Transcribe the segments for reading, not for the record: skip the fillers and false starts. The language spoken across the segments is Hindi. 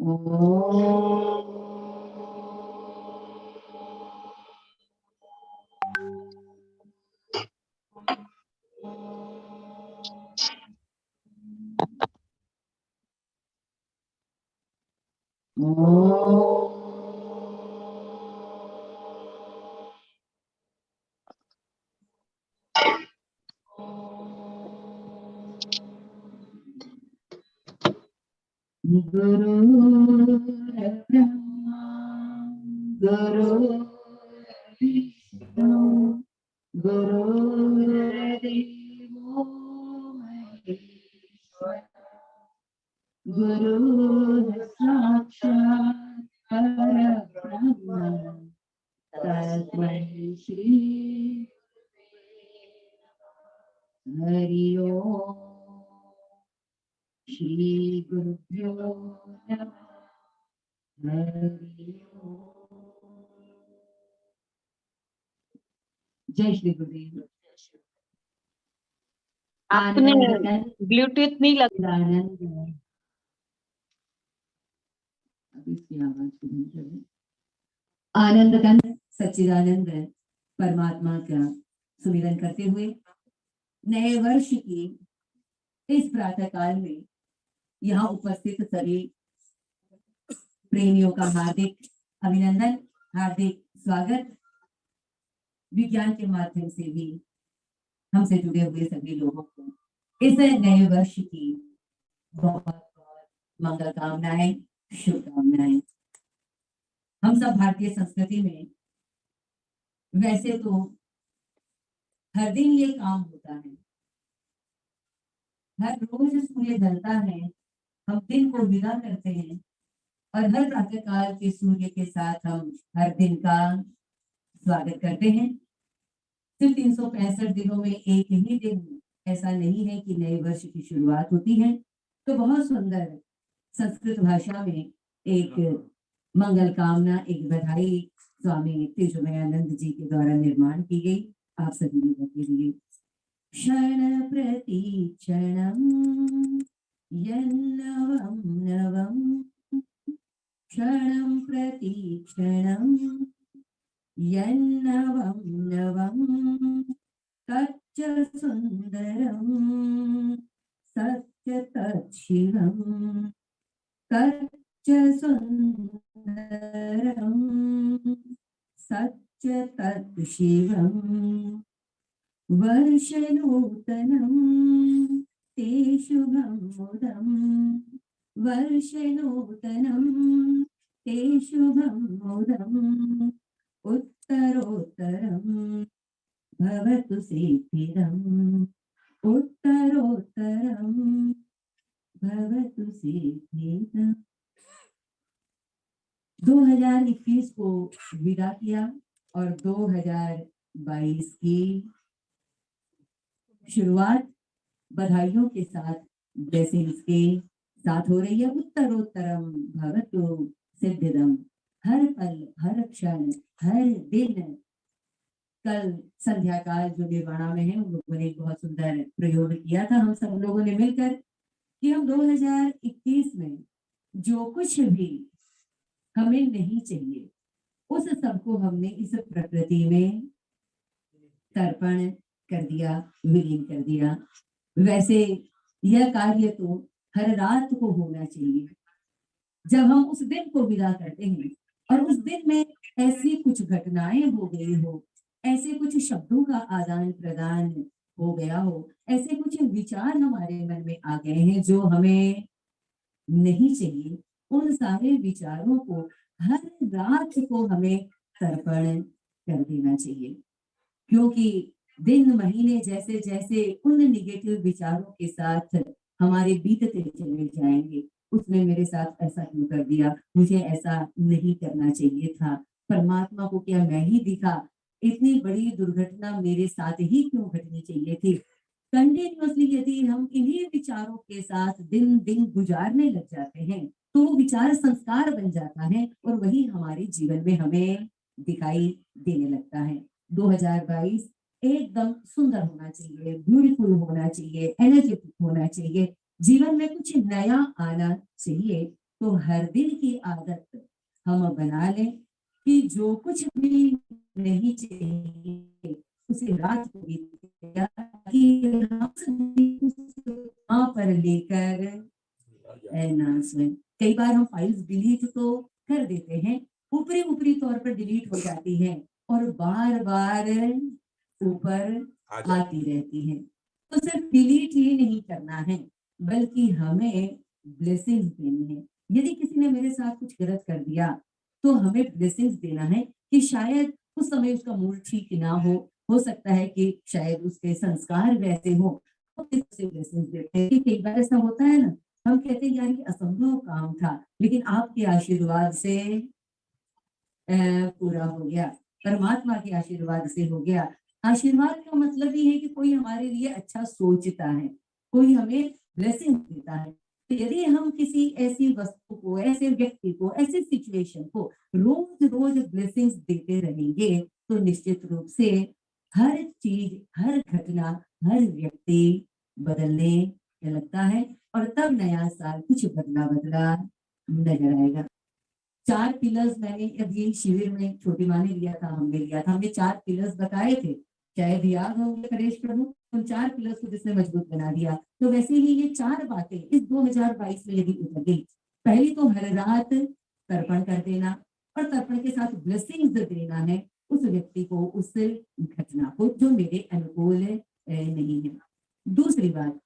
गुरु ब्रह्मा गुरु विष्णु गुरुर्देवो महेश्वर गुरु साक्षात् परब्रह्म तस्मै श्री हरि ओम श्री गुरुभ्यो नमः हरि ओम। जय श्री गुरुदेव। आपने ब्लूटूथ नहीं लगा? आनंद कंद सच्चिदानंद परमात्मा का सुमिरन करते हुए नए वर्ष की इस प्रातः काल में यहाँ उपस्थित सभी प्रेमियों का हार्दिक अभिनंदन, हार्दिक स्वागत। विज्ञान के माध्यम से भी हमसे जुड़े हुए सभी लोगों को इस नए वर्ष की बहुत बहुत मंगल कामनाएं, शुभकामनाएं। हम सब भारतीय संस्कृति में वैसे तो हर दिन ये काम होता है, हर रोज सूर्य ढलता है, हम दिन को विदा करते हैं और हर प्रातः काल के सूर्य के साथ हम हर दिन का स्वागत करते हैं। सिर्फ 365 दिनों में एक ही दिन ऐसा नहीं है कि नए वर्ष की शुरुआत होती है। तो बहुत सुंदर संस्कृत भाषा में एक मंगल कामना, एक बधाई स्वामी तेजोमयानंद जी के द्वारा निर्माण की गई आप सभी लोगों के लिए। क्षण प्रति क्षणं यन्नवं नवं क्षणं प्रति क्षणं यन्नवं नवं तच्च सुन्दरं सत्य तच्छिवं तच्च सुन्दरं सत्य तच्छिवं वर्षनूतनं ते शुभं मुदं वर्षनूतनं ते शुभं मुदम् उत्तरोत्तरं भवतु सिद्धिदम् उत्तरोत्तरं भवतु सिद्धिदम्। 2021 को विदा किया और 2022 की शुरुआत बधाइयों के साथ, ब्लेसिंग्स के साथ हो रही है। उत्तरोत्तरम भवतु सिद्धिदम। हर पल, हर क्षण, हर दिन। कल संध्या काल जो निर्वाणा में है, उन लोगों ने बहुत सुंदर प्रयोग किया था हम सब लोगों ने मिलकर कि हम 2021 में जो कुछ भी हमें नहीं चाहिए उस सबको हमने इस प्रकृति में तर्पण कर दिया, विलीन कर दिया। वैसे यह कार्य तो हर रात को होना चाहिए। जब हम उस दिन को विदा करते हैं और उस दिन में ऐसी कुछ घटनाएं हो गई हो, ऐसे कुछ शब्दों का आदान प्रदान हो गया हो, ऐसे कुछ विचार हमारे मन में आ गए हैं जो हमें नहीं चाहिए, उन सारे विचारों को हर रात को हमें तर्पण कर देना चाहिए। क्योंकि दिन महीने जैसे जैसे उन निगेटिव विचारों के साथ हमारे बीतते चले जाएंगे, उसने मेरे साथ ऐसा क्यों कर दिया, मुझे ऐसा नहीं करना चाहिए था, परमात्मा को क्या मैं ही दिखा, इतनी बड़ी दुर्घटना मेरे साथ ही क्यों घटनी चाहिए थी। कंटिन्यूअसली यदि हम इन्हीं विचारों के साथ दिन दिन गुजारने लग जाते हैं तो वो विचार संस्कार बन जाता है और वही हमारे जीवन में हमें दिखाई देने लगता है। 2022 एकदम सुंदर होना चाहिए, ब्यूटीफुल होना चाहिए, एनर्जेटिक होना चाहिए, जीवन में कुछ नया आना चाहिए। तो हर दिन की आदत हम बना लें कि जो कुछ भी नहीं चाहिए उसे रात को भी वहां पर लेकर एनहांसमेंट। कई बार हम फाइल्स डिलीट तो कर देते हैं, ऊपरी ऊपरी तौर पर डिलीट हो जाती है और बार बार ऊपर आती रहती है। तो सिर्फ डिलीट ही नहीं करना है, बल्कि हमें ब्लेसिंग्स देनी है। यदि किसी ने मेरे साथ कुछ गलत कर दिया तो हमें ब्लेसिंग्स देना है कि शायद उस समय उसका मूड ठीक ना हो सकता है कि शायद उसके संस्कार वैसे हो, तो ब्लेसिंग्स देते हैं। कई बार ऐसा होता है ना, हम कहते हैं यार ये असंभव काम था, लेकिन आपके आशीर्वाद से पूरा हो गया, परमात्मा के आशीर्वाद से हो गया। आशीर्वाद का मतलब ही है कि कोई हमारे लिए अच्छा सोचता है, कोई हमें ब्लेसिंग देता है। तो यदि हम किसी ऐसी वस्तु को, ऐसे व्यक्ति को, ऐसे सिचुएशन को रोज रोज ब्लेसिंग्स देते रहेंगे तो निश्चित रूप से हर चीज, हर घटना, हर व्यक्ति बदलने लगता है और तब नया साल कुछ बदला बदला नजर आएगा। 4 पिलर्स मैंने अभी शिविर में छोटी माँ ने लिया था, हमने लिया था, हमने 4 पिलर्स बताए थे, शायद याद होंगे करेश प्रभु। उन 4 पिलर्स को जिसने मजबूत बना दिया, तो वैसे ही ये 4 बातें इस 2022 में यदि उतर गई, पहली तो हर रात तर्पण कर देना और तर्पण के साथ ब्लेसिंग्स देना है उस व्यक्ति को, उस घटना को जो मेरे अनुकूल नहीं है। दूसरी बात,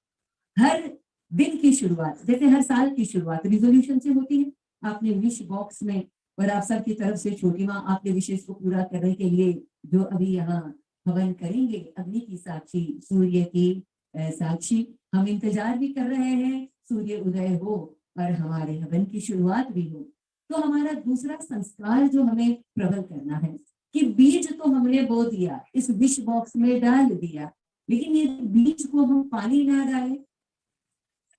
हर दिन की शुरुआत, जैसे हर साल की शुरुआत रिजोल्यूशन से होती है, आपने विश बॉक्स में और आप सबकी तरफ से छोटी माँ आपके विशेष को पूरा करने के लिए जो अभी यहाँ हवन करेंगे, अग्नि की साक्षी, सूर्य की साक्षी, हम इंतजार भी कर रहे हैं सूर्य उदय हो और हमारे हवन की शुरुआत भी हो। तो हमारा दूसरा संस्कार जो हमें प्रबल करना है कि बीज तो हमने बो दिया, इस विश बॉक्स में डाल दिया, लेकिन ये बीज को हम पानी ना डालें,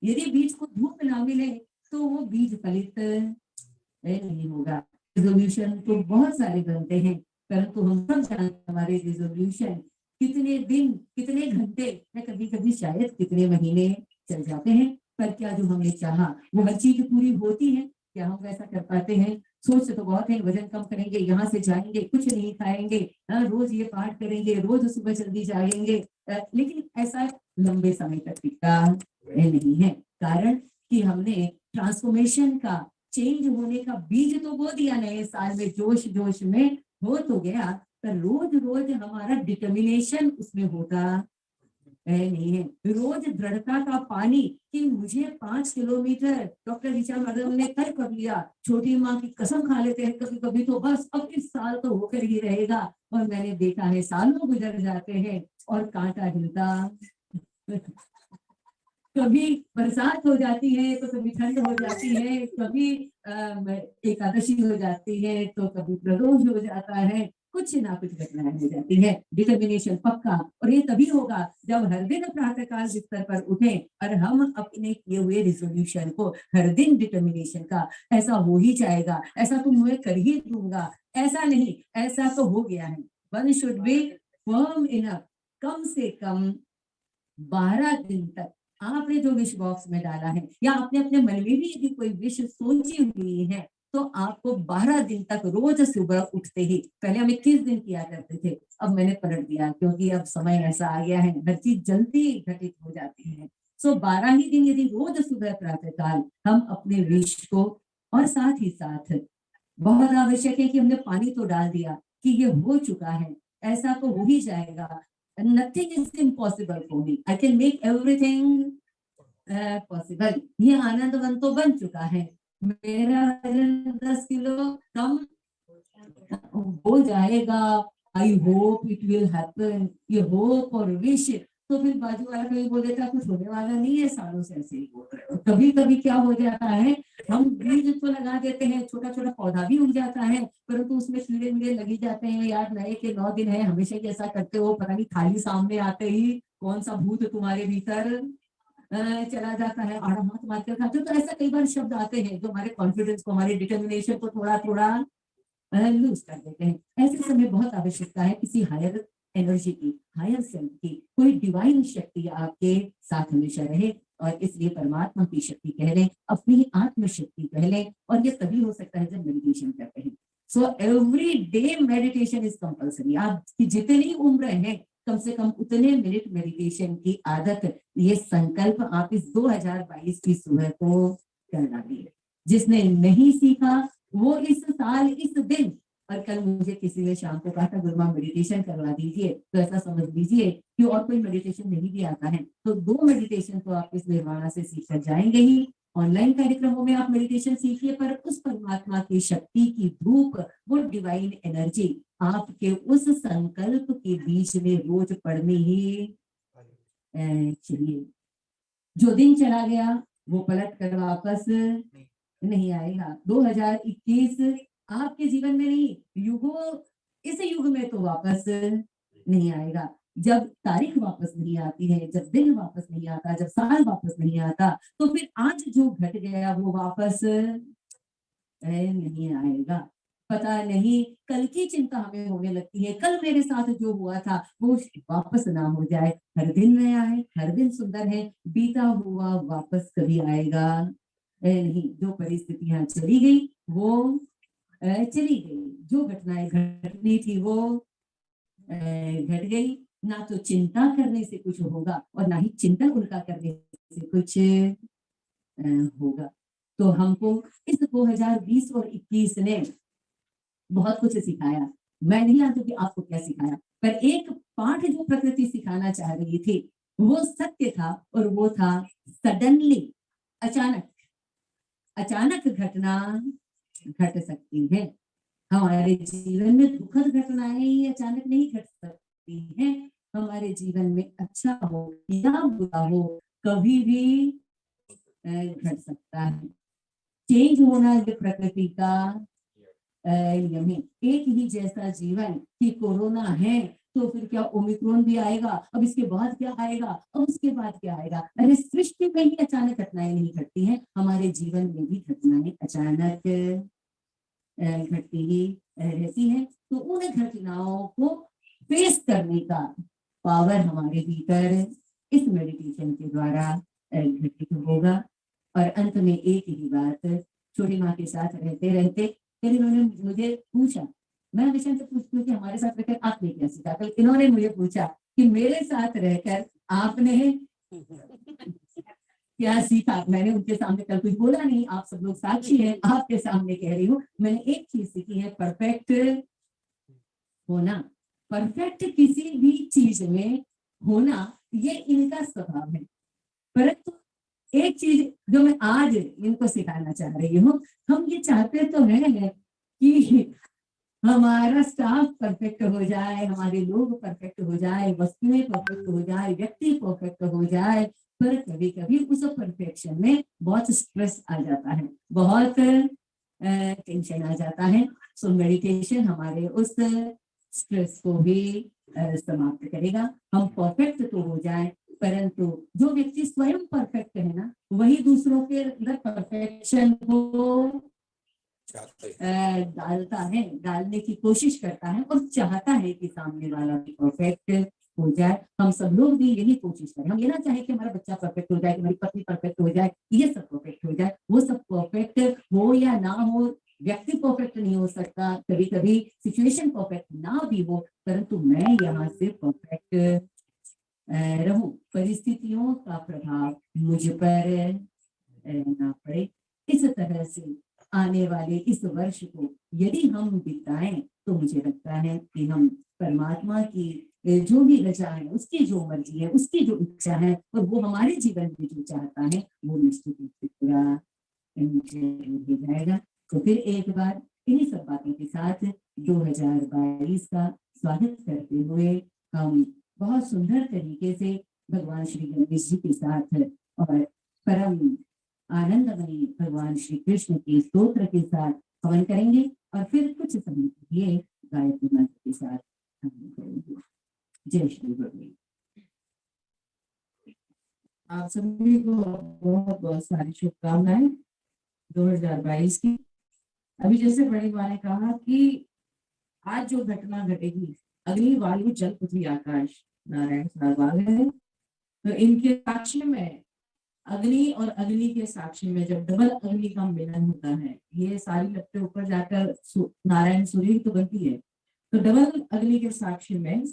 यदि बीज को धूप ना मिले तो वो बीज फलित नहीं होगा। रिजोल्यूशन तो बहुत सारे बनते हैं, परंतु हम सब जानते हमारे रिजोल्यूशन कितने दिन, कितने घंटे या कभी कभी शायद कितने महीने चल जाते हैं, पर क्या जो हमने चाहा वो हर चीज पूरी होती है? क्या हम वैसा कर पाते हैं? सोच तो बहुत है, वजन कम करेंगे, यहाँ से जाएंगे, कुछ नहीं खाएंगे, रोज ये पाठ करेंगे, रोज सुबह जल्दी जाएंगे, लेकिन ऐसा लंबे समय तक टिकता नहीं है। कारण कि हमने ट्रांसफॉर्मेशन का, चेंज होने का बीज तो बो दिया नए साल में, जोश जोश में हो तो गया, पर रोज रोज हमारा डिटर्मिनेशन उसमें होता नहीं है। रोज दृढ़ता का पानी कि मुझे 5 किलोमीटर, डॉक्टर ऋचा मैडम ने तय कर लिया, छोटी माँ की कसम खा लेते हैं कभी कभी तो बस अब इस साल तो होकर ही रहेगा, और मैंने देखा है सालों गुजर जाते हैं और कांटा हिलता कभी बरसात हो जाती है तो कभी ठंड हो जाती है, कभी एकादशी हो जाती है तो कभी प्रदोष हो जाता है, कुछ ना कुछ घटनाएं हो जाती है। डिटर्मिनेशन पक्का, और ये तभी होगा जब हर दिन प्रातःकाल बिस्तर पर उठे और हम अपने किए हुए रिजोल्यूशन को हर दिन डिटर्मिनेशन का, ऐसा हो ही जाएगा, ऐसा तो मैं कर ही दूंगा, ऐसा नहीं, ऐसा तो हो गया है। One should be firm enough, कम से कम 12 दिन तक आपने जो विश बॉक्स में डाला है या आपने अपने मन में भी यदि कोई विश सोची हुई है तो आपको 12 दिन तक रोज सुबह उठते ही, पहले हम 21 दिन किया करते थे, अब मैंने पलट दिया क्योंकि अब समय ऐसा आ गया है, हर चीज जल्दी घटित हो जाती है। सो 12 ही दिन यदि रोज सुबह प्रातःकाल हम अपने विश को, और साथ ही साथ बहुत आवश्यक है कि हमने पानी तो डाल दिया कि ये हो चुका है, ऐसा तो हो ही जाएगा, nothing is impossible for me, I can make everything possible. ये आनंदवन तो बन चुका है, मेरा वजन 10 किलो कम हो जाएगा, I hope it will happen, ये होप और विश। तो फिर बाजू वाला कभी बोल देता कुछ होने वाला नहीं है, सालों से ऐसे ही बोल रहे हो। कभी कभी क्या हो जाता है, हम बीज तो लगा देते हैं, छोटा छोटा पौधा भी उग जाता है, परंतु उसमें कीड़े वीड़े लगी जाते हैं, यार नए के 9 दिन है, हमेशा ही ऐसा करते हो, पता नहीं थाली सामने आते ही कौन सा भूत तुम्हारे भीतर चला जाता है, आड़ा हाथ मार कर खाते हो। तो ऐसा कई बार शब्द आते हैं जो हमारे कॉन्फिडेंस को, हमारे डिटर्मिनेशन को थोड़ा थोड़ा लूज कर देते हैं। ऐसे समय बहुत आवश्यकता है किसी हायर एनर्जी की, हायर सेल्फ की, कोई डिवाइन शक्ति आपके साथ हमेशा रहे और इसलिए परमात्मा की शक्ति कह लें, अपनी आत्मशक्ति कह लें, और ये तभी हो सकता है जब मेडिटेशन करते हैं। So every day meditation is compulsory. आपकी जितनी उम्र है कम से कम उतने मिनट मेडिटेशन की आदत, ये संकल्प आप इस 2022 की सुबह को कर डालिए। जिसने नहीं सीखा वो इस साल इस दिन, और कल मुझे किसी ने शाम को कहा था गुरुमा मेडिटेशन करवा दीजिए, तो ऐसा समझ लीजिए कि और कोई मेडिटेशन नहीं भी आता है, तो 2 मेडिटेशन तो आप इस निर्वाणा से सीख कर जाएंगे ही। ऑनलाइन कार्यक्रमों में आप मेडिटेशन सीखिए, पर उस परमात्मा की शक्ति की धूप, वो डिवाइन एनर्जी आपके उस संकल्प के बीच में रोज पढ़नी ही चाहिए। जो दिन चला गया वो पलट कर वापस नहीं आएगा। 2021 आपके जीवन में नहीं, युगों इस युग में तो वापस नहीं आएगा। जब तारीख वापस नहीं आती है, जब दिन वापस नहीं आता, जब साल वापस नहीं आता, तो फिर आज जो घट गया वो वापस नहीं आएगा। पता नहीं कल की चिंता हमें होने लगती है, कल मेरे साथ जो हुआ था वो वापस ना हो जाए। हर दिन नया है, हर दिन सुंदर है, बीता हुआ वापस कभी आएगा नहीं। जो परिस्थितियां चली गई वो चली गई, जो घटनाएं घटनी थी वो घट गई। ना तो चिंता करने से कुछ होगा और ना ही चिंतन उनका करने से कुछ होगा। तो हमको इस 2020 और 21 ने बहुत कुछ सिखाया। मैं नहीं जानती कि आपको क्या सिखाया, पर एक पाठ जो प्रकृति सिखाना चाह रही थी वो सत्य था, और वो था सडनली, अचानक अचानक घटना घट सकती है। हमारे जीवन में दुखद घटनाएं ही अचानक नहीं घट सकती हैं। हमारे जीवन में अच्छा हो या बुरा हो कभी भी घट सकता है। चेंज होना ये प्रकृति का नियम है। एक ही जैसा जीवन कि कोरोना है तो फिर क्या ओमिक्रॉन भी आएगा, अब इसके बाद क्या आएगा, अब उसके बाद क्या आएगा। अरे सृष्टि में ही अचानक घटनाएं नहीं घटती हैं, हमारे जीवन में भी घटनाएं अचानक घटती ही रहती है। तो उन घटनाओं को फेस करने का पावर हमारे भीतर इस मेडिटेशन के द्वारा घटित होगा। और अंत में एक ही बात, छोटी माँ के साथ रहते रहते फिर इन्होंने मुझे पूछा, मैं हमेशा से पूछती हूँ कि हमारे साथ रहकर आपने क्या सीखा, कल इन्होंने मुझे पूछा कि मेरे साथ रहकर आपने क्या सीखा। मैंने उनके सामने कल कुछ बोला नहीं, आप सब लोग साक्षी हैं, आपके सामने कह रही हूँ। मैंने एक चीज सीखी है, परफेक्ट होना। परफेक्ट किसी भी चीज में होना ये इनका स्वभाव है। परंतु एक चीज जो मैं आज इनको सिखाना चाह रही हूँ, हम ये चाहते तो है कि हमारा स्टाफ परफेक्ट हो जाए, हमारे लोग परफेक्ट हो जाए, वस्तुएं परफेक्ट हो जाए, व्यक्ति परफेक्ट हो जाए, पर कभी कभी उस परफेक्शन में बहुत स्ट्रेस आ जाता है, बहुत टेंशन आ जाता है। सो मेडिटेशन हमारे उस स्ट्रेस को भी समाप्त करेगा। हम परफेक्ट तो हो जाए, परंतु जो व्यक्ति स्वयं परफेक्ट है ना, वही दूसरों के अंदर परफेक्शन को डालता है, डालने की कोशिश करता है और चाहता है कि सामने वाला भी परफेक्ट हो जाए। हम सब लोग भी यही कोशिश करें। हम ये ना चाहे कि हमारा बच्चा परफेक्ट हो जाए, कि हमारी पत्नी परफेक्ट हो जाए, ये सब परफेक्ट हो जाए। वो सब परफेक्ट हो या ना हो, व्यक्ति परफेक्ट नहीं हो सकता, कभी कभी सिचुएशन परफेक्ट ना भी हो, परंतु मैं यहाँ से परफेक्ट रहूं, परिस्थितियों का प्रभाव मुझ पर ना पड़े। इस तरह से आने वाले इस वर्ष को यदि हम बिताएं तो मुझे लगता है कि हम परमात्मा की जो भी रचा है, उसकी जो मर्जी है, उसकी जो इच्छा है, और वो हमारे जीवन में जो चाहता है वो निश्चित रूप से पूरा हो जाएगा। तो फिर एक बार इन्हीं सब बातों के साथ 2022 का स्वागत करते हुए हम बहुत सुंदर तरीके से भगवान श्री गणेश जी के साथ और परम आनंदमयी भगवान श्री कृष्ण के स्तोत्र के साथ हवन करेंगे, और फिर कुछ समय के लिए गायत्री मंत्र के साथ हवन करेंगे। जय श्री गुरु। आप सभी को बहुत बहुत सारी शुभकामनाएं 2022 की। अभी जैसे बड़ी माँ ने कहा कि आज जो घटना घटेगी, अग्नि वायु जल पृथ्वी आकाश नारायण साहब है, तो इनके साक्ष्य में अग्नि और अग्नि के साक्षी में जब डबल अग्नि का मिलन होता है, ये सारी लपटें ऊपर जाकर नारायण सूर्य तो बनती है, तो डबल अग्नि के साक्षी में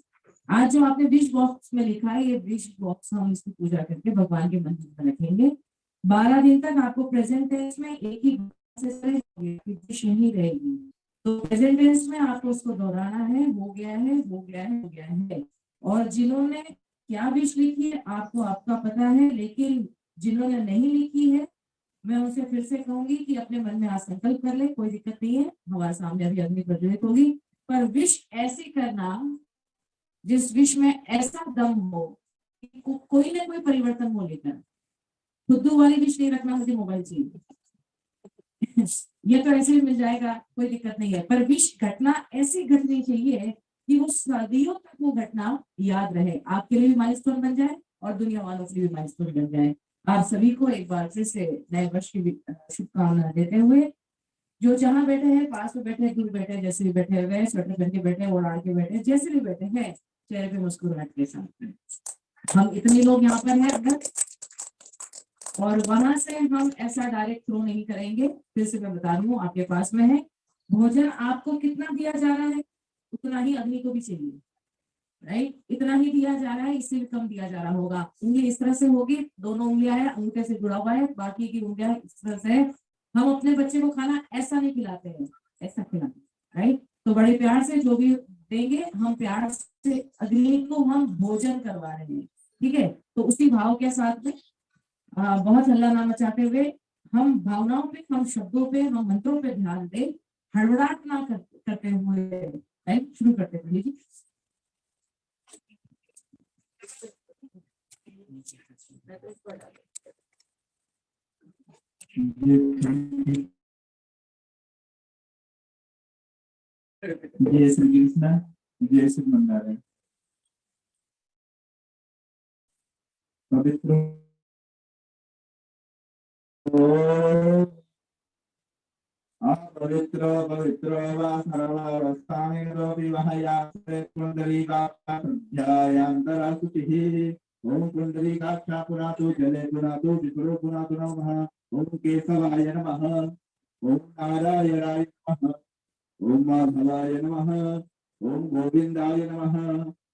आज जो आपने विश बॉक्स में लिखा है, ये विश बॉक्स हम इसकी पूजा करके भगवान के मंदिर में रखेंगे। 12 दिन तक आपको प्रेजेंट टेंस में एक ही विश नहीं रहेगी, तो प्रेजेंट टेंस में आपको उसको दोहराना है, हो गया है, हो गया है, हो गया है। और जिन्होंने क्या विश लिखी है आपको आपका पता है, लेकिन जिन्होंने नहीं लिखी है मैं उनसे फिर से कहूंगी कि अपने मन में आज संकल्प कर ले, कोई दिक्कत नहीं है, हमारे सामने अभी अग्नि प्रज्वलित होगी, पर विश ऐसी करना जिस विश में ऐसा दम हो कि कोई ना कोई परिवर्तन हो लेकर। खुद्दू वाली विश नहीं रखना मुझे मोबाइल चाहिए ये तो ऐसे ही मिल जाएगा, कोई दिक्कत नहीं है, पर विश घटना ऐसी घटनी चाहिए कि वो सदियों तक वो घटना याद रहे, आपके लिए भी माइलस्टोन बन जाए और दुनिया वालों के लिए भी माइलस्टोन बन जाए। आप सभी को एक बार फिर से नए वर्ष की शुभकामनाएं देते हुए, जो जहां बैठे हैं, पास में बैठे, दूर बैठे, जैसे भी बैठे हुए, स्वेटर पहन के बैठे, ओढ़ के बैठे, जैसे भी बैठे हैं, चेहरे पे मुस्कुराहट के साथ हम इतने लोग यहाँ पर हैं अगर, और वहां से हम ऐसा डायरेक्ट थ्रो नहीं करेंगे। फिर से मैं बता रही हूँ, आपके पास में है भोजन, आपको कितना दिया जा रहा है उतना ही अग्नि को भी चाहिए, राइट? इतना ही दिया जा रहा है, इससे भी कम दिया जा रहा होगा। उंगली इस तरह से होगी, दोनों उंगलियां हैं, अंगूठे से जुड़ा हुआ है, बाकी की उंगलियां इस तरह से। हम अपने बच्चे को खाना ऐसा नहीं खिलाते हैं, ऐसा खिलाते, राइट? तो बड़े प्यार से जो भी देंगे, हम प्यार से अग्नि को हम भोजन करवा रहे हैं, ठीक है? तो उसी भाव के साथ में बहुत हल्ला ना मचाते हुए, हम भावनाओं पे, हम शब्दों पे, हम मंत्रों पे ध्यान दें, हड़बड़ाहट ना करते हुए, राइट? शुरू करते हैं जी। जय श्री कृष्ण, जय श्री मंदार। पवित्र पवित्र पवित्र वा सर्वावस्थानेरपि वहयास्ते कुंडलीकाक्षायान्तरासुचिः। ओम कुंडलीकाक्षा पुनातु जले पुनातु विपुरो पुनातु नमः। ओम केशवाय नमः। ओम नारायणाय नमः। ओम माधवाय नमः। ओम गोविंदाय नमः।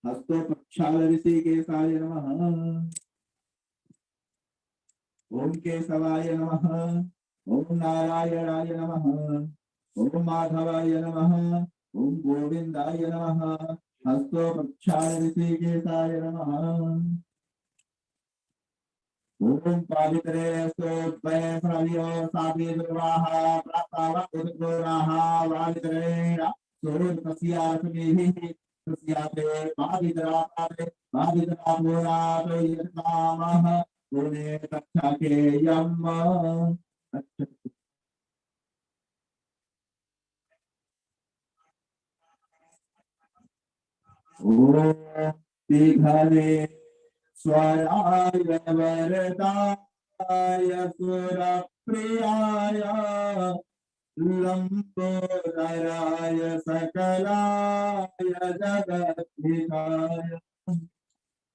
हस्तो प्रक्षाल ऋषिकेशाय नमः। ओम केशवाय नमः। ओम नारायणाय नमः। ओम माधवाय नमः। ओम गोविंदाय नमः। हस्तो प्रक्षाल ऋषिकेशाय नमः। ओम पावित्रे स्तोत्रे श्रवियो साधि दुर्वाः प्राप्तावद्गोराः वावित्रेण सोत्पस्यास्मिभिः तस्याते पावित्रापाते पावित्रापोरात् यत्कामः पुणे तक्षकेयम्। ओम दीघले स्वराय वरदाय सुरप्रियाय लंबोदराय सकलाय जगद्धिताय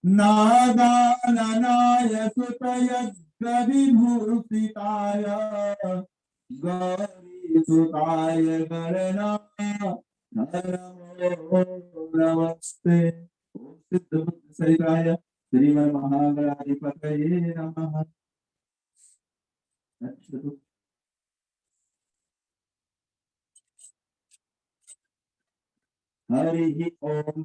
नागाननाय सुतयज्ञविभूषिताय गौरीसुताय गणनाय नमस्ते। सिद्ध बुद्ध सहिताय श्रीमन् महागणाधिपतये नमः। हरि ओम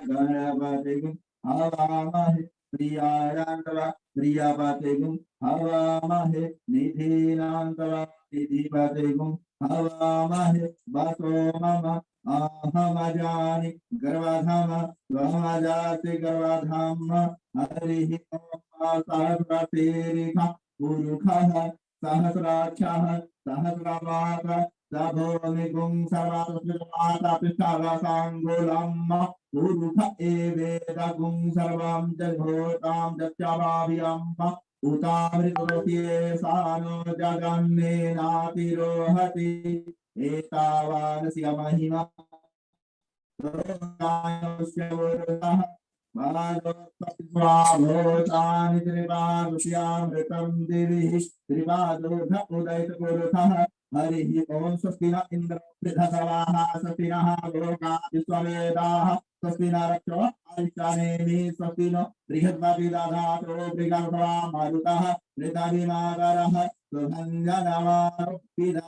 गणपतिगुं हवामहे प्रियारान्तवा प्रियपतिगुं हवामहे निधीनान्तवा निधिपतिगुं हवामहे वसो मम अहमजानि गर्वधाम त्वमजासि गर्वधाम। हरि ओम सहस्रशीर्षः पुरुषः सहस्राक्षः सहस्रपात्रः सभोनिगुं सर्वासाङ्गुलम् पुरुष एवेदगुं सर्वं जघोतां दक्षाभाभियम् उतामृतोऽप्येषानो जगन्नेनातिरोहति एतावानस्य महिमा लोकास्य पुरुषः स्वाभूतानि त्रिपादुष्यामृतं दिवि त्रिपादोध उदयपुरुषः हरिः ओम स्वस्ति न इन्द्रो वृद्धसवाः स्वस्ति नः लोकाः विश्ववेदाः स्वस्ति न रक्षो अरिष्टानेमि स्वस्ति नो बृहस्पतिर्दधातु बृहस्पतिर्वा मरुतः ऋतविमाकरः सुभञ्जनवारुक्तिधरे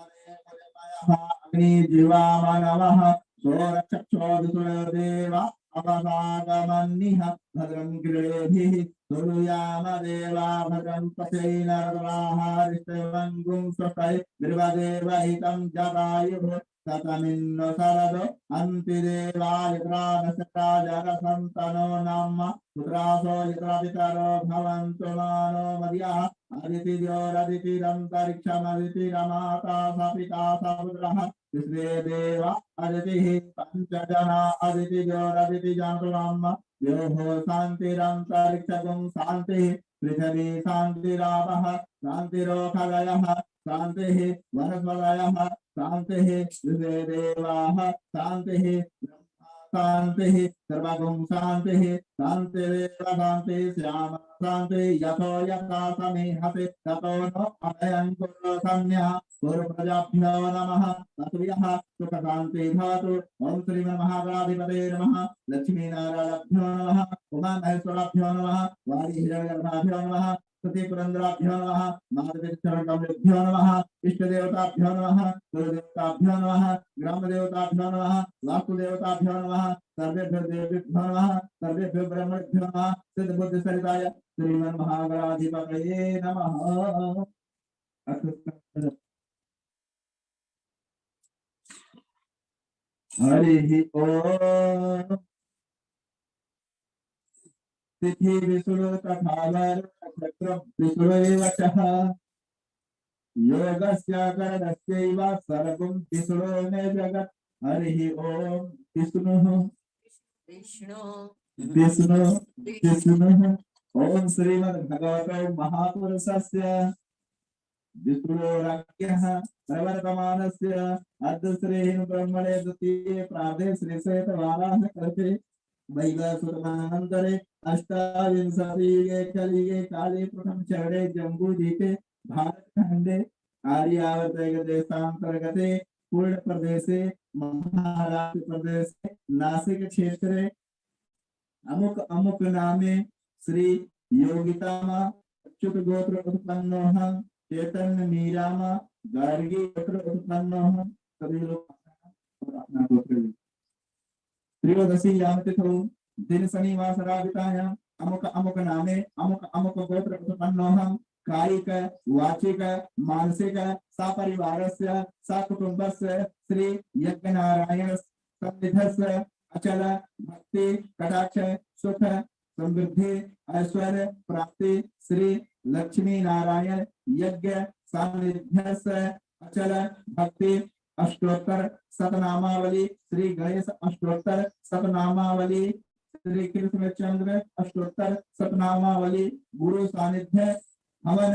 मुनिमयः अग्निजीवामनवः सोरक्षक्षोदिसुरदेवा अपसागमन्निह भद्रं गृहेभिः सुनुयाम देवा भद्रं पशैनर्वाहारिष्टवङ्गुं स्वस्ति बिर्वदेवहितं जगायुः ततमिन्नो शरदो अन्तिदेवायत्रादशका जगसन्तनो नाम पुत्रासो यत्र पितरो भवन्तु मानो मर्याः अदितिर्योरदितिरन्तरिक्षमदितिरमाता सपिता सपुत्रः तिस्रे देवा अदितिः पञ्चजना अदितिर्योरदितिजन्तुनाम योः शान्तिरन्तरिक्षगुं शान्तिः पृथिवी शान्तिरापः शान्तिरोषधयः शान्तिः वनस्पतयः शान्तिः तिस्रे देवाः शान्तिः शान्तिः सर्वगुं शान्तिः शान्तिरेव शान्तिः श्याम शान्तिः यथो यथा समीहते ततो नो अभयं कुरु सम्यः कुरु प्रजाभ्यो नमः तत्वियः सुख शान्ति भवतु ओम श्रीमन्महागणाधिपते नमः लक्ष्मीनारायणाभ्यो नमः उमामहेश्वराभ्यो नमः वाणीहिरण्यगर्भाभ्यो नमः स्तुतिपुरन्दराभ्यो नमः महादेवचरणकमलेभ्यो नमः इष्टदेवताभ्यो नमः कुलदेवताभ्यो नमः ग्रामदेवताभ्यो नमः वास्तुदेवताभ्यो नमः सर्वेभ्यो देवेभ्यो नमः सर्वेभ्यो ब्रह्मणेभ्यो नमः सिद्धबुद्धिसहिताय श्रीमन्महागणाधिपतये नमः। हरिः ओम तिथि विष्णु तथा नक्षत्र विष्णुरेव चः योगस्य करणस्यैव सर्वं विष्णु मे जगत् हरिः ओम विष्णुः विष्णु विष्णु विष्णुः ओम श्रीमद्भगवतो महापुरुषस्य विष्णुराज्ञः प्रवर्तमानस्य अर्धश्रेणि ब्रह्मणे द्वितीये प्रार्धे श्रीश्वेतवाराह कृते वैवस्वतमनन्तरे अष्टाविंशतिगे कलिगे काले प्रथम चरणे जम्बूद्वीपे भारतखण्डे आर्यावर्ते देशान्तर्गते पूर्ण प्रदेशे महाराष्ट्र प्रदेशे नासिक क्षेत्रे अमुक अमुक नामे श्री योगितामा अच्युत गोत्र उत्पन्नः चैतन्य मीरामा गार्गी गोत्र उत्पन्नः सभी लोग अपना गोत्र त्रयोदशी याम तिथौ दिन शनिवास रावितायां अमुक अमुक नामे अमुक अमुक गोत्र उत्पन्नः कायिक वाचिक मानसिक सपरिवारस्य सकुटुम्बस्य श्री यज्ञनारायण सन्निधस्य अचल भक्ति कटाक्ष सुख समृद्धि ऐश्वर्य प्राप्ति श्री लक्ष्मी नारायण यज्ञ सान्निध्यस्य अचल भक्ति अष्टोत्तर शतनामावली श्री गणेश अष्टोत्तर शतनामावली श्री कृष्णचंद्र अष्टोत्तर शतनामावली गुरु सानिध्य हवन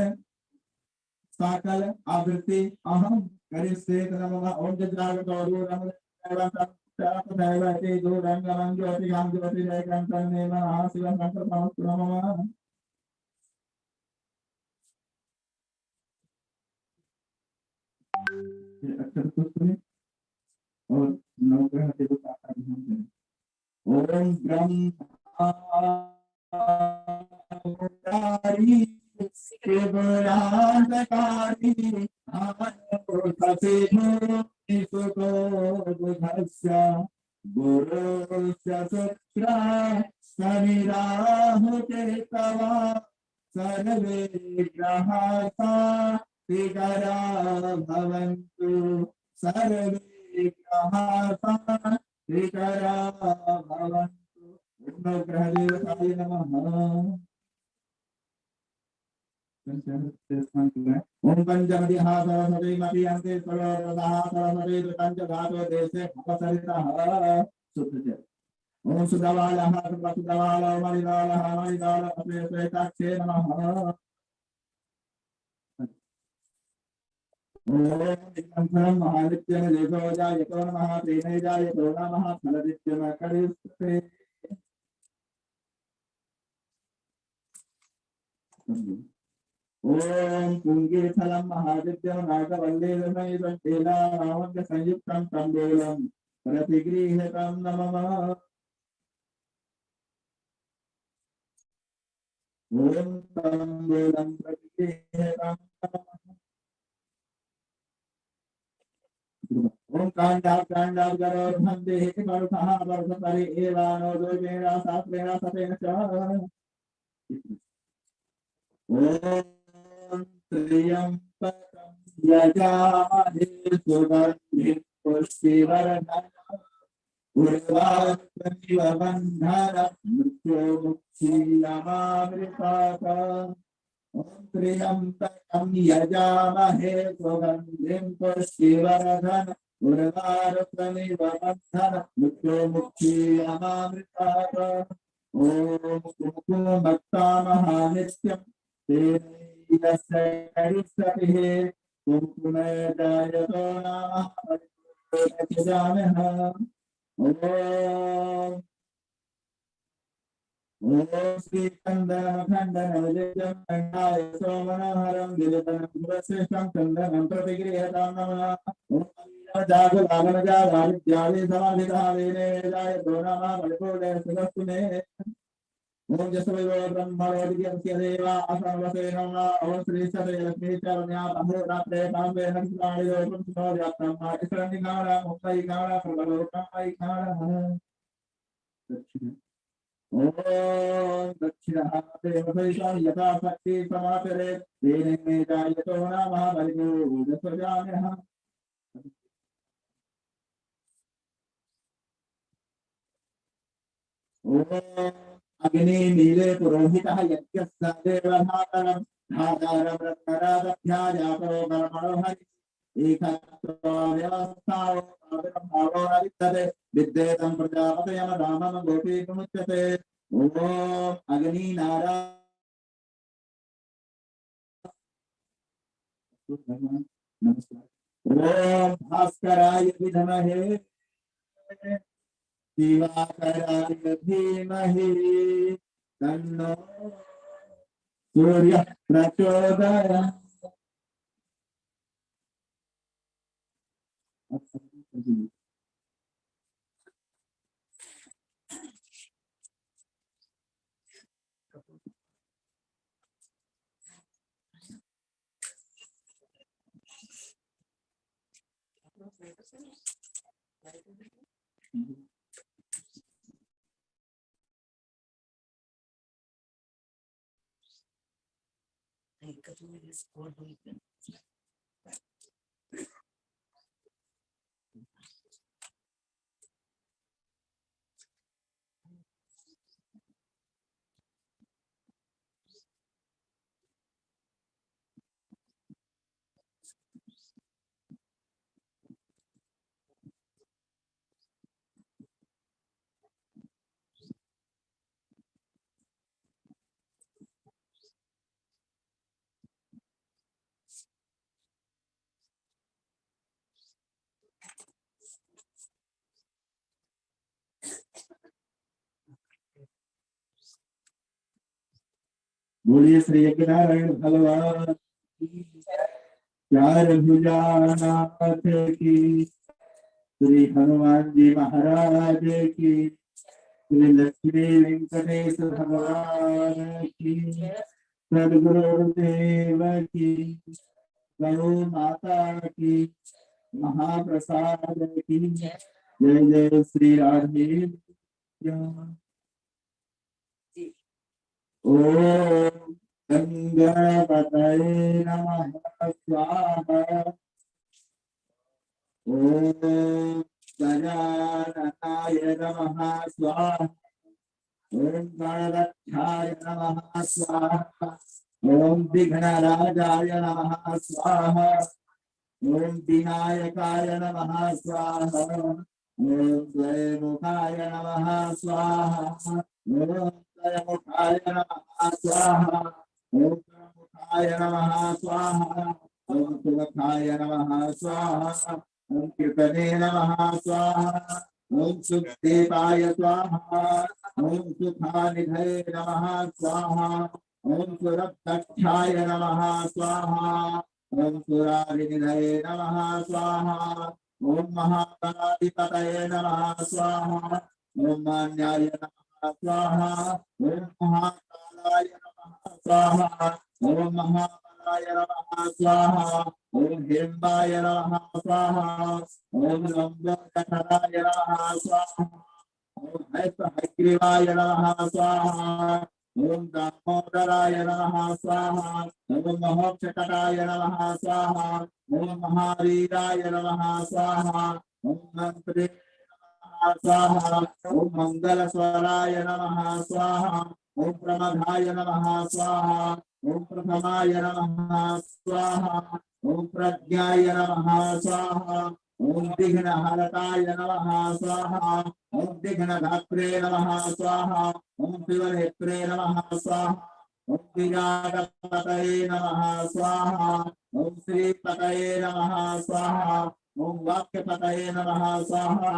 साकल आवृत्ति अहम करिष्ये नमः ओम जगद्गुरु रामदेव जो रंग रंग ज्योति गाम ज्योति जय कंचन नमः शिव शंकर नमः। अक्षर पुष्प और नवग्रह देवता का ध्यान करें। ओम ब्रह्मचारी शिवरांतकारी सुतो बुधस्य गुरुस्य शुक्रा शनिराहुते तवा सर्वे ग्रहाः शिखरा भवन्तु सर्वे ग्रहाः शिखरा भवन्तु। ओम ग्रहदेवताय नमः। ओम पंचमदिः सरस्वती मतियन्ते सर्वदा सरस्वती पंच धातु देशे भवसरितः सुतज ओम सुदवालः सुदवालः मणिदालः मणिदालः श्वेताक्षे नमः। ओम महानित्यं देवोजाय यतो नमः त्रिनेजाय यतो नमः फलदित्यं करिष्ये। ओम पुंगे फलम महादित्यम नागवल्लेन तेलावंत संयुक्तम तंबेलम प्रतिगृह्यतां नमः। ओम तंबेलम प्रतिगृह्यतां नमः। ओम कांडाव गरोर्भंदे वर्षः वर्षपरि एवानो दुर्गेण शास्त्रेण सतेन च। ओम त्र्यंबकं यजामहे सुगंधिं पुष्टिवर्धनम् उर्वारुकमिव बन्धनं मृत्युमुक्षीयमामृतात्। ओम त्र्यंबकं यजामहे सुगंधिं पुष्टिवर्धनम् उर्वारुकमिव बन्धनं मृत्युमुक्षीयमामृतात्। ओम कुमकुमभक्तामः नित्यं तेनैवस्य करिष्यतिः कुमकुमजायतो नामः परिपूर्णजामः। ओम श्रीकंदनखंडनविजयं खंडाय सोमनोहरं गिरिधरं सुरश्रेष्ठं चन्दनं प्रतिगृह्यतां नमः। ओम जागरागनजादादित्यादि समाधिधावेने जायतो नामः परिपूर्णे सुरस्तुने। ओम जसवैव ब्रह्मणोदिव्यस्य देवा असर्वसे नमः। ओम श्री सदे लक्ष्मी चरण्या अहोरात्रे काम्बे हंसनायो पुंसनो व्याप्तं मा इसरण्यकाणा मुक्तै काणा सर्वलोकामयि काणः। ओम दक्षिणः देवदैषं यथा शक्ति समाचरे तेने जायतो नामः परिपूर्णस्वजाम्यः। ओम अग्नि नीले पुरोहितः यज्ञस्य देवधातरं धातारं रत्नराजध्यायापरो कर्मणो हरि एकत्वाव्यवस्थाओ भावो हरितते विद्येतं प्रजापतयम रामं गोपीमुच्यते। ओम अग्नि नारा नमस्कार। ओम भास्कराय विद्महे दिवाकराय धीमहि तन्नो सूर्यः प्रचोदयात्। बोलिए श्री यज्ञनारायण भगवान की। चार भुजानाथ की, श्री हनुमान जी महाराज की, श्री लक्ष्मी वेंकटेश भगवान की, सदगुरुदेव की, गौ माता की, महाप्रसाद की। जय जय श्री राधे। ओम गंगापतये नमः स्वाहा। ओम गजाननाय नमः स्वाहा। ओम गणरक्षाय नमः स्वाहा। ओम विघ्नराजाय नमः स्वाहा। ओम विनायकाय नमः स्वाहा। ओम द्वयमुखाय नमः स्वाहा। ओम द्वयमुखाय नमः स्वाहा। ओम मुखाय नमः स्वाहा। ओम सुमुखाय नमः स्वाहा। ओम कीर्तने नमः स्वाहा। ओम सुखदेवाय स्वाहा। ओम सुखानिधये नमः स्वाहा। ओम सुरक्षाय नमः स्वाहा। ओम सुरारिनिधये नमः स्वाहा। ओम महागणाधिपतये नमः स्वाहा। ओम मान्याय नमः स्वाहा। ओम महाकालाय नमः स्वाहा। ओम महाबलाय नमः स्वाहा। ओम हिरण्य नमः स्वाहा। ओम लंबोदराय नमः स्वाहा। ओम हयग्रीवाय नमः स्वाहा। ओम दामोदराय नमः स्वाहा। ओम मोक्षकटाय नमः स्वाहा। ओम महावीराय नमः स्वाहा। ओम मंत्रे नमः स्वाहा। ओम मंगलस्वराय नमः स्वाहा। ओम प्रमदाय नमः स्वाहा। ओम प्रथमाय नमः स्वाहा। ओम प्रज्ञाय नमः स्वाहा। ओम विघ्नहरताय नमः स्वाहा। ओम विघ्नधात्रे नमः स्वाहा। ओम शिवनेत्रे नमः स्वाहा। ओम विराटपतये नमः स्वाहा। ओम श्रीपतये नमः स्वाहा। ओम वाक्यपतये नमः स्वाहा।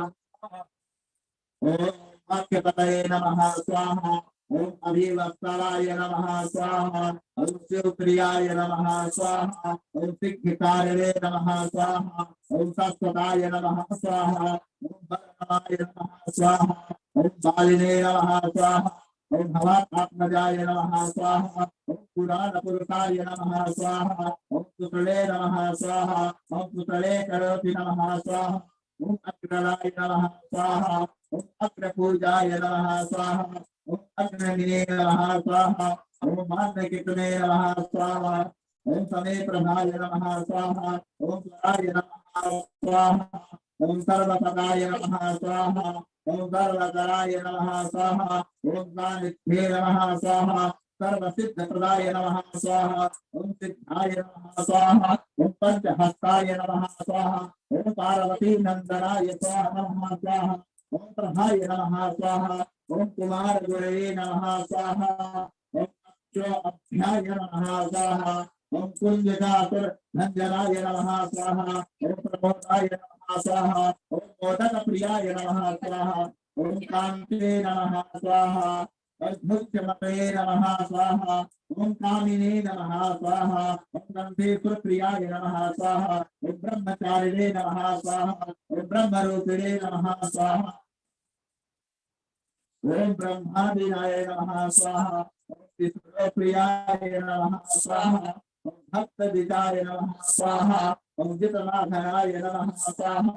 ओम वाक्यपतये नमः स्वाहा। ओम अभिवक्ताय नमः स्वाहा। ओम शिवप्रियाय नमः स्वाहा। ओम सिद्धिकारिणे नमः स्वाहा। ओम शाश्वताय नमः स्वाहा। ओम बलरामाय नमः स्वाहा। ओम बालिने नमः स्वाहा। ओम भवात्मजाय नमः स्वाहा। ओम पुराणपुरुषाय नमः स्वाहा। ओम सुतले नमः स्वाहा। ओम सुतले करोति नमः स्वाहा। ओम अग्रलाय नमः स्वाहा। ओम अग्रपूजाय नमः स्वाहा। ओम अग्रगिने नमः स्वाहा। ओम मान्यकितने नमः स्वाहा। ओम समे प्रभाय नमः स्वाहा। ओम स्वराय नमः स्वाहा। ओम सर्वपदाय नमः स्वाहा। ओम सर्वकराय नमः स्वाहा। ओम सानिध्ये नमः स्वाहा। सर्वसिद्धप्रदाय नमः स्वाहा। ओम सिद्धाय नमः स्वाहा। ओम पंचहस्ताय नमः स्वाहा। ओम पार्वती नंदनाय स्वाहा स्वाहा। ओम प्रभाय नमः स्वाहा। ओम कुमार गुरवे नमः स्वाहा। ओम अभ्याय नमः स्वाहा। ओम कुंजगासुर नंदनाय नमः स्वाहा। ओम प्रमोदाय नमः स्वाहा। ओम मोदक प्रियाय नमः स्वाहा। ओम कांते नमः स्वाहा। अद्भुतमते नमः स्वाहा। ओम कामिने नमः स्वाहा। ओम गंधेश्वरप्रियाय नमः स्वाहा। ओम ब्रह्मचारिणे नमः स्वाहा। ओम ब्रह्मरूपिणे नमः स्वाहा। ओम ब्रह्मादिनाय नमः स्वाहा। ओम विष्णुप्रियाय नमः स्वाहा। ओम भक्तविदाय नमः स्वाहा। ओम जितनाथनाय नमः स्वाहा।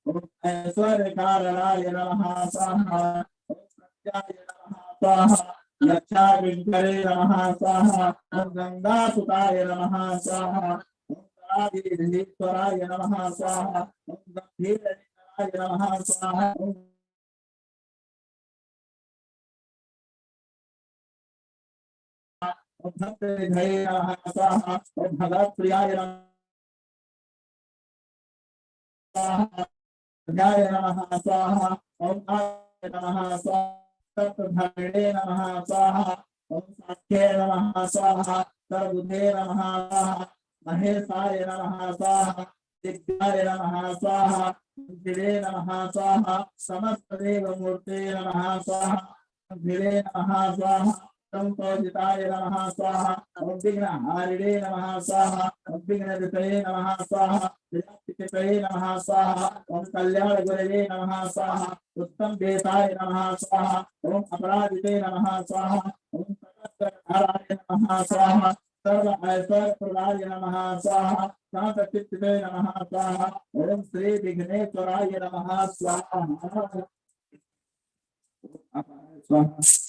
ओम ऐश्वर्यकारणाय नमः स्वाहा। ओम प्रत्याय नमः स्वाहा। लक्षाविंकरे नमः स्वाहा। ओम गंगासुताय नमः स्वाहा। ओम राजेश्वराय नमः स्वाहा। ओम गंभीरनाय नमः स्वाहा। ओम भक्तविधये नमः स्वाहा। ओम भगवत्प्रियाय नमः स्वाहा। न्याय नमः स्वाहा। ओम आय नमः स्वाहा। तत्धर्णे नमः स्वाहा। ओम साख्ये नमः स्वाहा। सर्वबुद्धे नमः स्वाहा। महेशाय नमः स्वाहा। दिव्याय नमः स्वाहा। दिवे नमः स्वाहा। समस्तदेव मूर्ते नमः स्वाहा। दिवे नमः स्वाहा। संतोषिताय नमः स्वाहा। ओम विघ्नहारिणे नमः स्वाहा। ओम विघ्नविषये नमः स्वाहा। विनाशितये नमः स्वाहा। ओम कल्याण गुरवे नमः स्वाहा। उत्तम देशाय नमः स्वाहा। ओम अपराजिते नमः स्वाहा। ओम सर्वधाराय नमः स्वाहा। सर्व ऐश्वर्य प्रदाय नमः स्वाहा। शांत चित्ते नमः स्वाहा। ओम श्री विघ्नेश्वराय नमः स्वाहा। स्वाहा।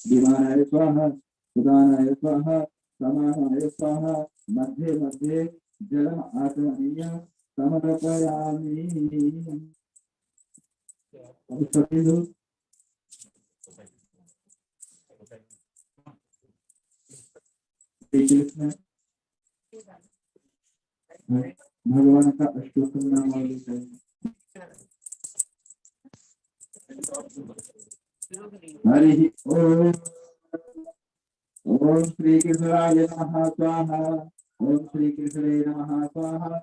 दिवानाय स्वाहा। सुदानाय स्वाहा। समानाय स्वाहा। मध्ये मध्ये जलम आत्मनीय समर्पयामि। अब सभी लोग श्री कृष्ण भगवान का अष्टोत्तम नाम हरि ओम। ओम श्री कृष्णाय नमः स्वाहा। ओम श्री कृष्णे नमः स्वाहा।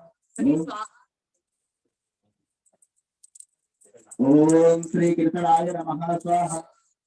ओम श्री कृष्णाय नमः स्वाहा।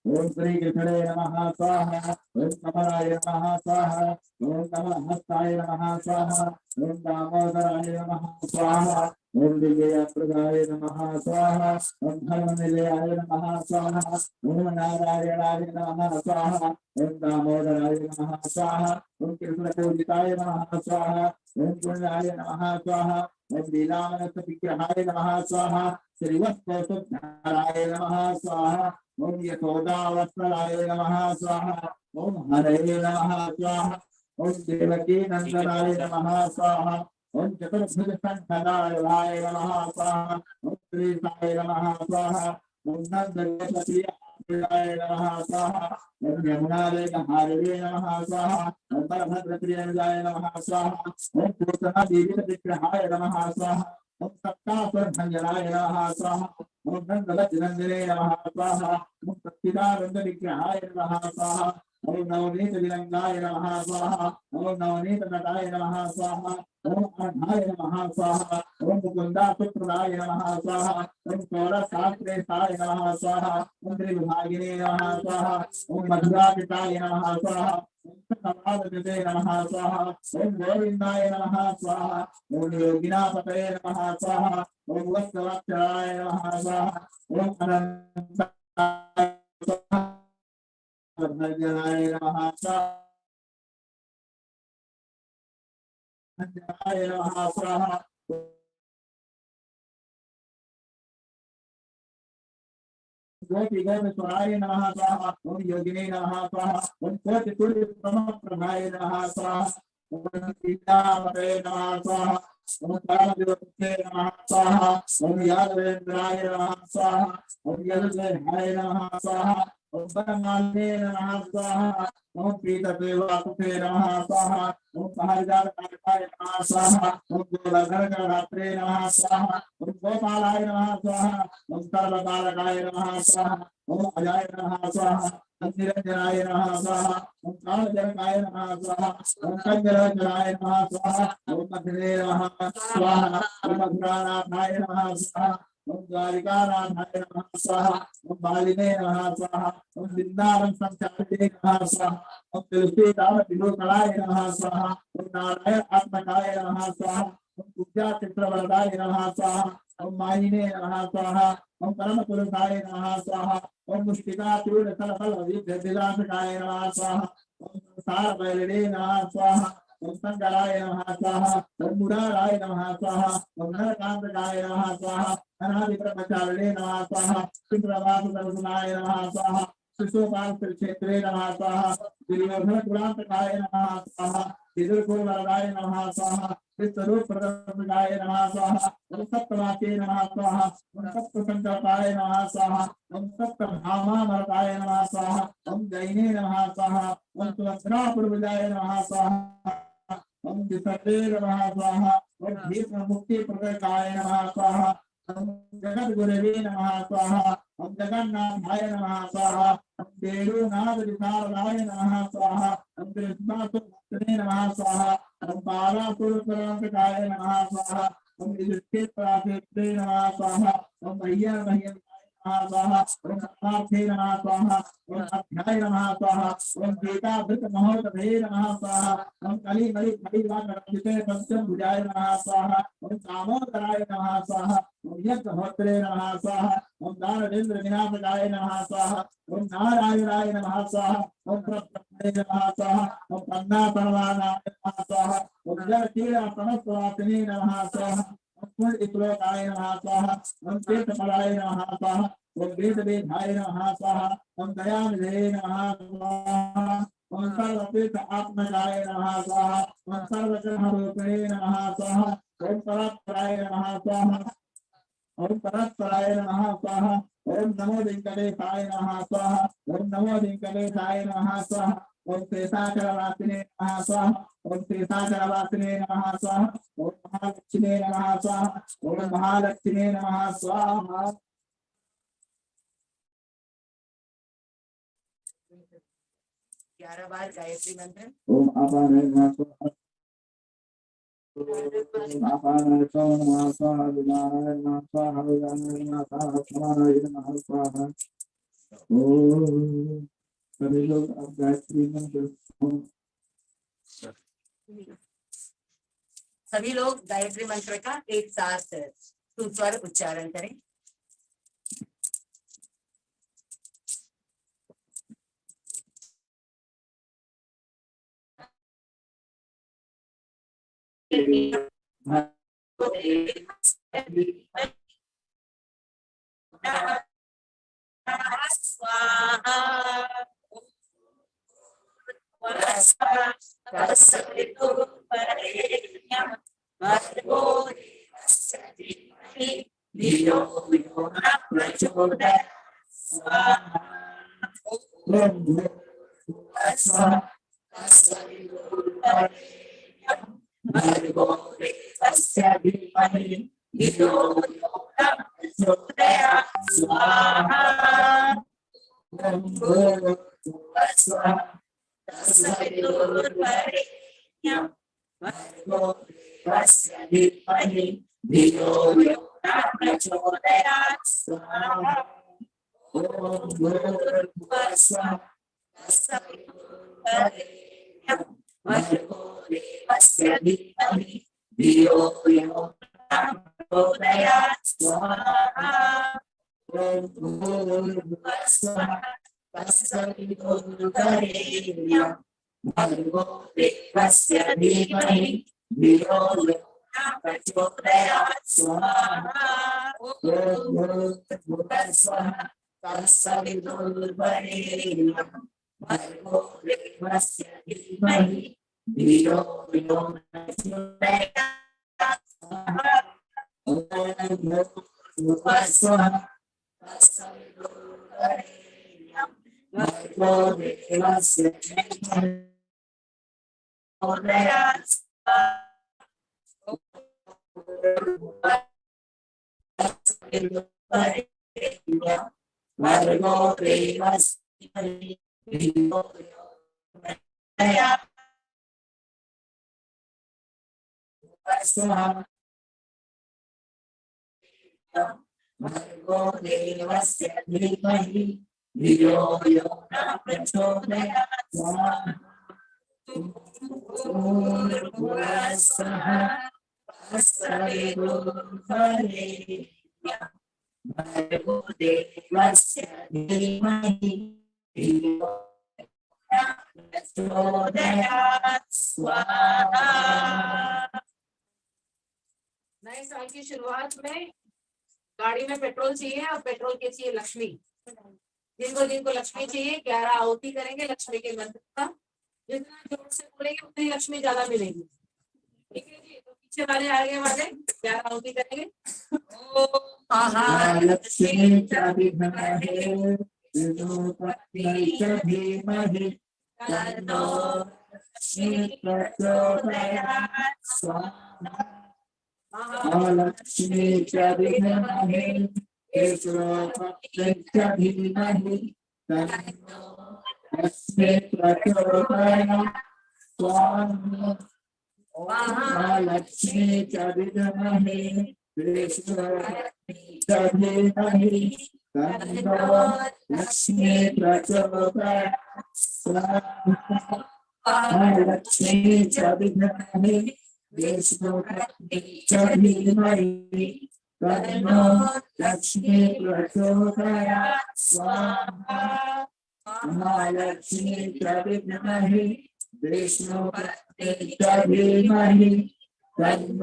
ओम श्री कृष्णे नमः स्वाहा। ओम कमलाय नमः स्वाहा। ओम नमः हस्ताय नमः स्वाहा। ओम दामोदराय नमः स्वाहा। ओम विजयप्रदाय नमः स्वाहा। ओम धर्मनिलयाय नमः स्वाहा। ओम नारायणाय नमः स्वाहा। ओम दामोदराय नमः स्वाहा। ओम कृष्णपूजिताय नमः स्वाहा। ओम पुण्याय नमः स्वाहा। ओम लीलामनसविग्रहाय नमः स्वाहा। श्रीवत्सोधाराय नमः स्वाहा। ओम यशोदावत्सलाय नमः स्वाहा। ओम हरये नमः स्वाहा। ओम देवकी नंदनाय नमः स्वाहा। ओम चतुर्भुज संघनाय नमः स्वाहा। ओम श्रीसाय नमः स्वाहा। ओम नंदगोपतियाय नमः स्वाहा। ओम यमुनालयहारये नमः स्वाहा। ओम बलभद्रप्रियंजाय नमः स्वाहा। ओम पूतना देवी विग्रहाय नमः स्वाहा। ओम सत्तासुरभंजनाय नमः स्वाहा। ओम नंदलक्ष्मणजने नमः स्वाहा। ओम सच्चिदानंद विग्रहाय नमः स्वाहा। ओम नवनीत विरंगाय नमः स्वाहा। ओम नवनीत नटाय नमः स्वाहा। ओम अर्धाय नमः स्वाहा। ओम मुकुंदा सुप्रदाय नमः स्वाहा। ओम सौरशास्त्रेशाय नमः स्वाहा। ओम त्रिविभागिने नमः स्वाहा। ओम मधुरापिताय नमः स्वाहा। ओम कपालजते नमः स्वाहा। ओम गोविंदाय नमः स्वाहा। ओम योगिनापतये नमः स्वाहा। ओम वत्सवत्सलाय नमः स्वाहा। ओम अनंताय स्वाहा। भजनाय नमः स्वाहा। भजनाय नमः स्वाहा। गोपी गोपेश्वराय नमः स्वाहा। ओम योगिने नमः स्वाहा। ओम कोटि सूर्य प्रभाय नमः स्वाहा। ओम सीतापते नमः स्वाहा। ओम कालदेवते नमः स्वाहा। ओम यादवेंद्राय नमः स्वाहा। ओम यदुदेहाय नमः स्वाहा। ओम परमात्मे नमः स्वाहा। ओम पीतदेवाकुते नमः स्वाहा। ओम सहजाताय नमः स्वाहा। ओम गोलघरघरात्रे नमः स्वाहा। ओम गोपालाय नमः स्वाहा। ओम सर्वकालकाय नमः स्वाहा। ओम अजाय नमः स्वाहा। ओम निरंजनाय नमः स्वाहा। ओम कालजनकाय नमः स्वाहा। ओम कंजरवचनाय नमः स्वाहा। ओम मधुरे नमः स्वाहा। ओम मधुरानाथाय नमः स्वाहा। ओम द्वारिकानाथाय नमः स्वाहा। ओम बालिने नमः स्वाहा। ओम वृंदावन संचारिणे नमः स्वाहा। ओम तुलसीदास विलोकनाय नमः स्वाहा। ओम नारायण आत्मकाय नमः स्वाहा। ओम पूजा चित्रवरदाय नमः स्वाहा। ओम मायिने नमः स्वाहा। ओम परम पुरुषाय नमः स्वाहा। ओम मुष्टिका चूर्ण सरफल विद्याधिरासकाय नमः स्वाहा। ओम संसार वैरणे नमः स्वाहा। ओम संगराय नमः स्वाहा। ओम मुराराय नमः स्वाहा। ओम नरकांतकाय नमः स्वाहा। अनादि ब्रह्मचारिणे नमः स्वाहा। शुक्रवास दर्शनाय नमः स्वाहा। शिशोपाल क्षेत्रे नमः स्वाहा। दुर्योधन कुलांतकाय नमः स्वाहा। विदुरकुलवरदाय नमः स्वाहा। विश्वरूप प्रदर्शनाय नमः स्वाहा। ओम सप्तवाक्ये नमः स्वाहा। ओम सप्तसंकल्पाय नमः स्वाहा। ओम सप्तधामामरताय नमः स्वाहा। ओम जैने नमः स्वाहा। ओम सुभद्रापूर्वजाय नमः स्वाहा। ओम विसर्वे नमः स्वाहा। ओम भीष्म मुक्ति प्रदकाय नमः स्वाहा। ओम जगत गुरवे नमः स्वाहा। ओम जगन्नाथाय नमः स्वाहा। ओम देवनाथ विशालाय नमः स्वाहा। ओम कृष्णासुरभक्तने नमः स्वाहा। ओम बालासुरपरंपराय नमः स्वाहा। ओम युधिष्ठिरप्रार्थने नमः स्वाहा। ओम मह्यं नमः स्वाहा। ओम अर्थार्थे नमः स्वाहा। ओम अध्याय नमः स्वाहा। ओम गीताभृत महोदधे नमः स्वाहा। ओम कली मलि फलिवाकरंजिते पंचम भुजाय नमः स्वाहा। ओम दामोदराय नमः स्वाहा। ओम यज्ञहोत्रे नमः स्वाहा। ओम दानवेंद्र विनाशकाय नमः स्वाहा। ओम नारायणाय नमः स्वाहा। ओम प्रभुवे नमः स्वाहा। ओम पन्नापरवानाय नमः स्वाहा। ओम जलतीरा समस्तवासिने नमः स्वाहा। ओम पुण्यश्लोकाय नमः स्वाहा। ओम तीर्थफलाय नमः स्वाहा। ओम वेदवेदाय नमः स्वाहा। ओम दयानिधे नमः स्वाहा। ओम सर्वतीर्थ आत्मजाय नमः स्वाहा। ओम सर्वग्रहरूपिणे नमः स्वाहा। ओम परात्पराय नमः स्वाहा। ओम परस्पराय नमः स्वाहा। ओम नमो वेंकटेशाय नमः स्वाहा। ओम नमो वेंकटेशाय नमः स्वाहा। ओम शेषाचलवासिने नमः स्वाहा। ओम शेषाचलवासिने नमः स्वाहा। ओम महालक्ष्मी नमः स्वाहा। ओम महालक्ष्मी नमः स्वाहा। 11 बार गायत्री मंत्र। ओम अपानाय नमः स्वाहा। ओम अपानाय नमः स्वाहा। विनारायण नमः स्वाहा। विनारायण नमः स्वाहा। समानाय नमः स्वाहा। ओम सभी लोग अब गायत्री मंत्र सभी लोग गायत्री मंत्र का एक साथ सुस्वर उच्चारण करें। नए साल की शुरुआत में गाड़ी में पेट्रोल चाहिए और पेट्रोल के चाहिए लक्ष्मी। जिनको जिनको लक्ष्मी चाहिए 11 आहुति करेंगे लक्ष्मी के मंत्र का। जितना जोर से बोलेंगे उतनी लक्ष्मी ज्यादा मिलेगी। ठीक है जी, तो पीछे वाले आगे वाले 11 आहुति करेंगे। ओम महालक्ष्मी च विद्महे विष्णुपत्नी च धीमहि तन्नो लक्ष्मी प्रचोदयात् स्वाहा। महालक्ष्मी च विद्महे विष्णुपत्नी च धीमहि तन्नो लक्ष्मी प्रचोदयात् स्वाहा। महालक्ष्मी च विद्महे विष्णुपत्नी च धीमहि तन्नो लक्ष्मी प्रचोदयात् स्वाहा। महालक्ष्मी च विद्महे विष्णुपत्नी च धीमहि तन्नो लक्ष्मी प्रचोदयात् स्वाहा। महालक्ष्मी च विद्महे विष्णुपत्नी च धीमहि तन्नो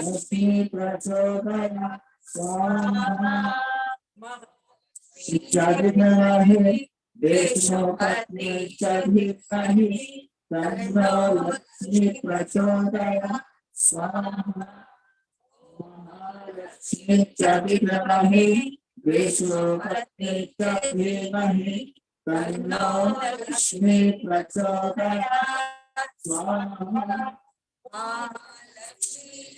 लक्ष्मी प्रचोदयात् स्वाहा। च विद्महे विष्णुपत्नी च धीमहि तन्नो लक्ष्मी प्रचोदयात् स्वाहा। महालक्ष्मी च विद्महे विष्णुपत्नी च धीमहि तन्नो लक्ष्मी प्रचोदयात् स्वाहा।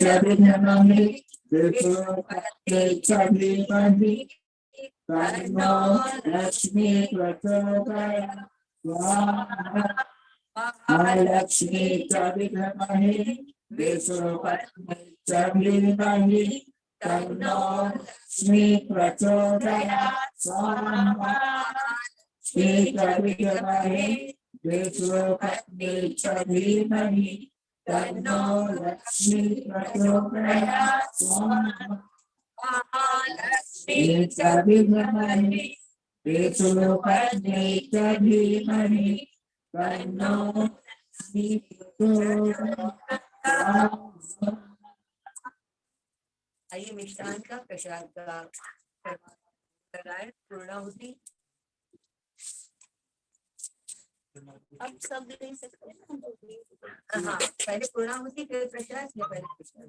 च विद्महे विष्णुपत्नी च धीमहि तन्नो लक्ष्मी प्रचोदयात् स्वाहा। महालक्ष्मी च विद्महे विष्णुपत्नी च धीमहि तन्नो लक्ष्मी प्रचोदयात् स्वाहा शीतविद्महे विष्णुपत्नी च धीमहि तन्नो लक्ष्मी प्रचोदयात् स्वाहा महालक्ष्मी च विद्महे विष्णुपत्नी च धीमहि तन्नो लक्ष्मी प्रचोदयात्। आइए मिष्टान का प्रसाद का कराए पूर्णाहुति। अब सब दे सकते हैं। हाँ, पहले पूर्णाहुति फिर प्रसाद या पहले प्रसाद।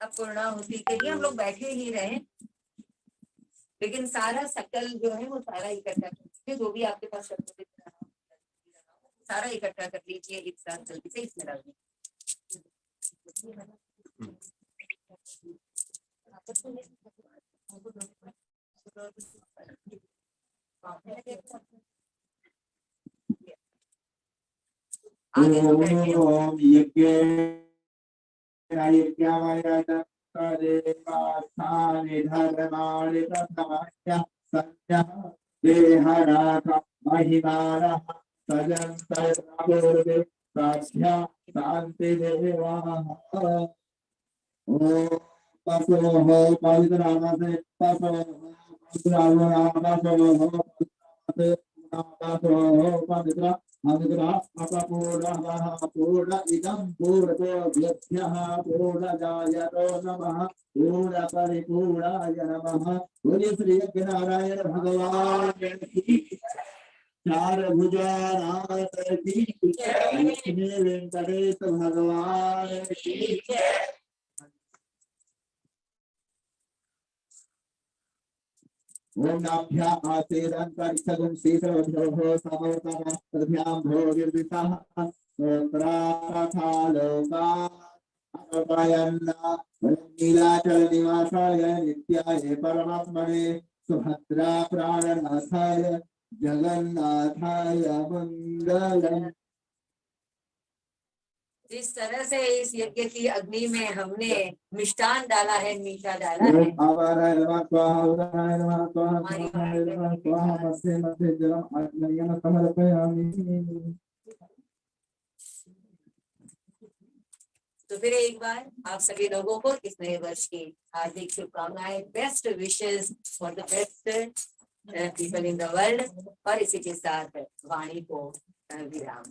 अब पूर्णाहुति के लिए हम लोग बैठे ही रहे, लेकिन सारा सकल जो है वो सारा इकट्ठा कर लीजिए। जो भी आपके पास शब्द दिख रहा हो सारा इकट्ठा कर लीजिए एक साथ, जल्दी से इसमें डाल दीजिए। ओम यज्ञ धर्माणि प्रथमस्य सत्यः देहराका महिमानः सजन्तपूर्वे साध्या शान्ति देवाः। ओम पशोः पवित्रनामसे पशोः पवित्र पूर्ण इदं पूर्णोऽभ्यः पूर्णजायतो नमः पूर्ण परिपूर्णाय नमः। बोलिए श्री नारायण भगवान की चार भुजानाथ की लक्ष्मी वेंकटेश भगवान की। ओम नाभ्या आसेदंतरिक्षगुं शीतलभ्योः समवतमस्तभ्यां भोगिर्दिशः नीलाचलनिवासाय नित्याय परमात्मने सुभद्रा प्राणनाथाय जगन्नाथाय मंगलम्। जिस तरह से इस यज्ञ की अग्नि में हमने मिष्टान डाला है, मीठा डाला है, तो फिर एक बार आप सभी लोगों को इस नए वर्ष की हार्दिक शुभकामनाएं, best wishes for the best people in the world. और इसी के साथ वाणी को विराम।